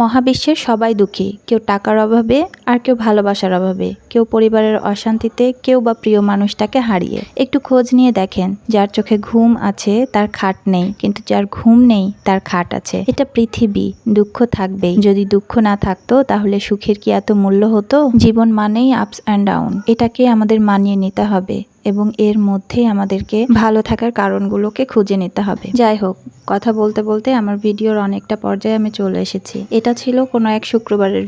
মহাবিশ্বের সবাই দুঃখী, কেউ টাকার অভাবে আর কেউ ভালোবাসার অভাবে, কেউ পরিবারের অশান্তিতে, কেউ বা প্রিয় মানুষটাকে হারিয়ে। একটু খোঁজ নিয়ে দেখেন, যার চোখে ঘুম আছে তার খাট নেই, কিন্তু যার ঘুম নেই তার খাট আছে। এটা পৃথিবী, দুঃখ থাকবেই। যদি দুঃখ না থাকতো তাহলে সুখের কি এত মূল্য হতো? জীবন মানেই আপস অ্যান্ড ডাউন, এটাকে আমাদের মানিয়ে নিতে হবে এবং এর মধ্যেই আমাদেরকে ভালো থাকার কারণগুলোকে খুঁজে নিতে হবে। যাই হোক, কথা বলতে বলতে আমার ভিডিওর অনেকটা পর্যায়ে আমি চলে এসেছি। এটা ছিল কোনো এক শুক্রবারের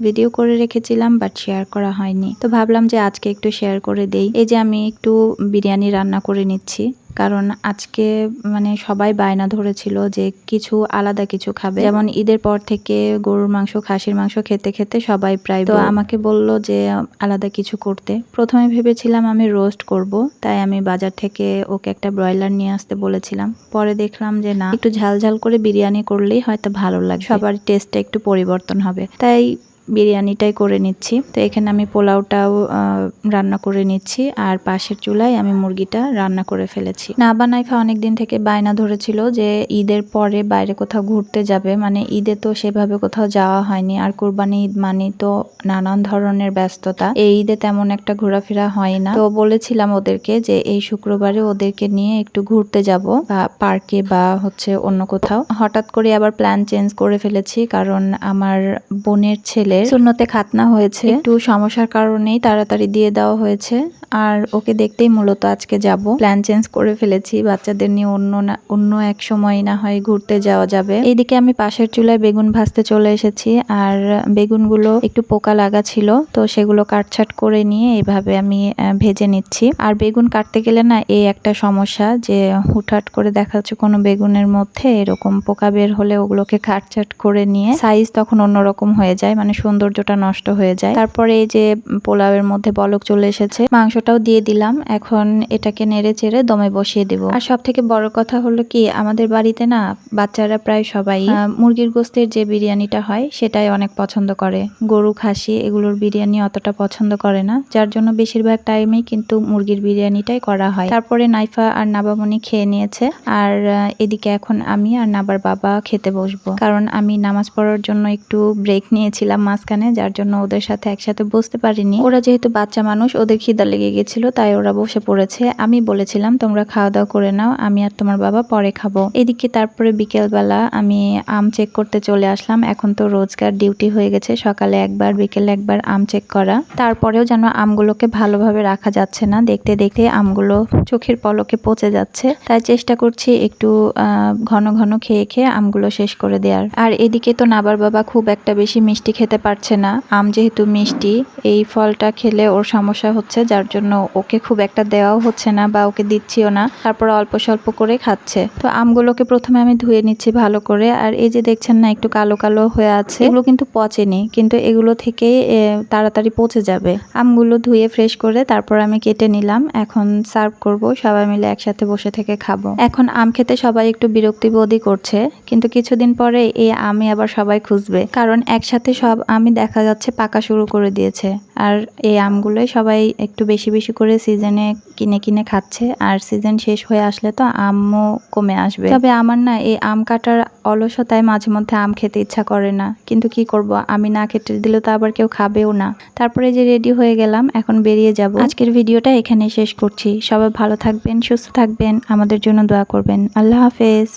ভিডিও করে রেখেছিলাম, বাট শেয়ার করা হয়নি। তো ভাবলাম যে আজকে একটু শেয়ার করে দেই। এই যে আমি একটু বিরিয়ানি রান্না করে নিচ্ছি, কারণ আজকে মানে সবাই বায়না ধরেছিল যে কিছু আলাদা কিছু খাবে। যেমন ঈদের পর থেকে গরুর মাংস, খাসির মাংস খেতে খেতে সবাই প্রায়, তো আমাকে বলল যে আলাদা কিছু করতে। প্রথমে ভেবেছিলাম আমি রোস্ট করব, তাই আমি বাজার থেকে ওকে একটা ব্রয়লার নিয়ে আসতে বলেছিলাম। পরে দেখলাম যে না, একটু ঝাল করে বিরিয়ানি করলেই হয়তো ভালো লাগবে, সবার টেস্টটা একটু পরিবর্তন হবে। তাই বিরিয়ানিটাই করে নিচ্ছি। তো এখানে আমি পোলাওটাও রান্না করে নিচ্ছি, আর পাশের চুলায় আমি মুরগিটা রান্না করে ফেলেছি। নাইফা অনেকদিন থেকে বায়না ধরেছিল যে ঈদের পরে বাইরে কোথাও ঘুরতে যাবে, মানে ঈদে তো সেভাবে কোথাও যাওয়া হয়নি, আর কুরবানি ঈদ মানে তো নানান ধরনের ব্যস্ততা, এই ঈদে তেমন একটা ঘোরাফেরা হয় না। তো বলেছিলাম ওদেরকে যে এই শুক্রবারে ওদেরকে নিয়ে একটু ঘুরতে যাব, বা পার্কে বা হচ্ছে অন্য কোথাও। হঠাৎ করে আবার প্ল্যান চেঞ্জ করে ফেলেছি, কারণ আমার বোনের ছেলে সুন্নতে খাতনা হয়েছে, একটু সমস্যার কারণেই তাড়াতাড়ি দিয়ে দেওয়া হয়েছে, আর ওকে দেখতেই মূলত আজকে যাব। প্ল্যান চেঞ্জ করে ফেলেছি, বাচ্চাদের নিয়ে অন্য এক সময় না হয় ঘুরতে যাওয়া যাবে। এইদিকে আমি পাশের চুলায় বেগুন ভাজতে চলে এসেছি, আর বেগুনগুলো একটু পোকা লাগা ছিল, তো সেগুলো কাটছাট করে নিয়ে এভাবে আমি ভেজে নিচ্ছি। আর বেগুন কাটতে গেলে না এই একটা সমস্যা, যে হুটহাট করে দেখা যাচ্ছে কোনো বেগুনের মধ্যে এরকম পোকা বের হলে ওগুলোকে কাটছাট করে নিয়ে সাইজ তখন অন্যরকম হয়ে যায়, মানে সৌন্দর্যটা নষ্ট হয়ে যায়। তারপরে এই যে পোলাওয়ের মধ্যে বলক চলে এসেছে, মাংসটাও দিয়ে দিলাম। এখন এটাকে নেড়ে চেড়ে দমে বসিয়ে দিব। আর সব থেকে বড় কথা হলো কি, আমাদের বাড়িতে না বাচ্চারা প্রায় সবাই মুরগির গোস্তের যে বিরিয়ানিটা হয় সেটাই অনেক পছন্দ করে। গরু, খাসি এগুলোর বিরিয়ানি অতটা পছন্দ করে না, যার জন্য বেশিরভাগ টাইমেই কিন্তু মুরগির বিরিয়ানিটাই করা হয়। তারপরে নাইফা আর নাবামনি খেয়ে নিয়েছে, আর এদিকে এখন আমি আর নাবার বাবা খেতে বসবো, কারণ আমি নামাজ পড়ার জন্য একটু ব্রেক নিয়েছিলাম মাঝখানে, যার জন্য ওদের সাথে একসাথে বসতে পারিনি। ওরা যেহেতু বাচ্চা মানুষ, ওদের খিদা লেগে গেছিল, তাই ওরা বসে পড়েছে। আমি বলেছিলাম তোমরা খাওয়া দাওয়া করে নাও, আমি আর তোমার বাবা পরে খাবো। এদিকে তারপরে বিকেলবেলা আমি আম চেক করতে চলে আসলাম। এখন তো রোজকার ডিউটি হয়ে গেছে, সকালে একবার বিকেলে একবার আম চেক করা। তারপরেও যেন আমগুলোকে ভালোভাবে রাখা যাচ্ছে না, দেখতে দেখতে আমগুলো চোখের পলকে পচে যাচ্ছে, তাই চেষ্টা করছি একটু ঘন ঘন খেয়ে খেয়ে আমগুলো শেষ করে দেওয়ার। আর এদিকে তো নাবার বাবা খুব একটা বেশি মিষ্টি খেতে পারছে না। আম যেহেতু মিষ্টি, এই ফলটা খেলে ওর সমস্যা হচ্ছে, যার জন্য ওকে খুব একটা দেওয়াও হচ্ছে না বা ওকে দিচ্ছিও না। তারপর অল্প স্বল্প করে খাচ্ছে। তো আমগুলোকে প্রথমে আমি ধুয়ে নিচ্ছি ভালো করে, আর এই যে দেখছেন না একটু কালো কালো হয়ে আছে, এগুলো কিন্তু পচেনি, কিন্তু এগুলো থেকে তাড়াতাড়ি পচে যাবে। আমগুলো ধুয়ে ফ্রেশ করে তারপর আমি কেটে নিলাম। এখন সার্ভ করব, সবাই মিলে একসাথে বসে থেকে খাবো। এখন আম খেতে সবাই একটু বিরক্তিবোধই করছে, কিন্তু কিছুদিন পরে এই আমি আবার সবাই খুঁজবে, কারণ একসাথে সব আমি দেখা যাচ্ছে পাকা শুরু করে দিয়েছে। আর এই আমগুলোই সবাই একটু বেশি বেশি করে সিজনে কিনে কিনে খাচ্ছে, আর সিজন শেষ হয়ে আসলে তো আমও কমে আসবে। তবে আমার না এই আম কাটার অলসতায় মাঝে মধ্যে আম খেতে ইচ্ছা করে না, কিন্তু কি করব, আমি না কেটে দিলে তো আবার কেউ খাবেও না। তারপরে যে রেডি হয়ে গেলাম, এখন বেরিয়ে যাব। আজকের ভিডিওটা এখানেই শেষ করছি। সবাই ভালো থাকবেন, সুস্থ থাকবেন, আমাদের জন্য দোয়া করবেন। আল্লাহ হাফেজ।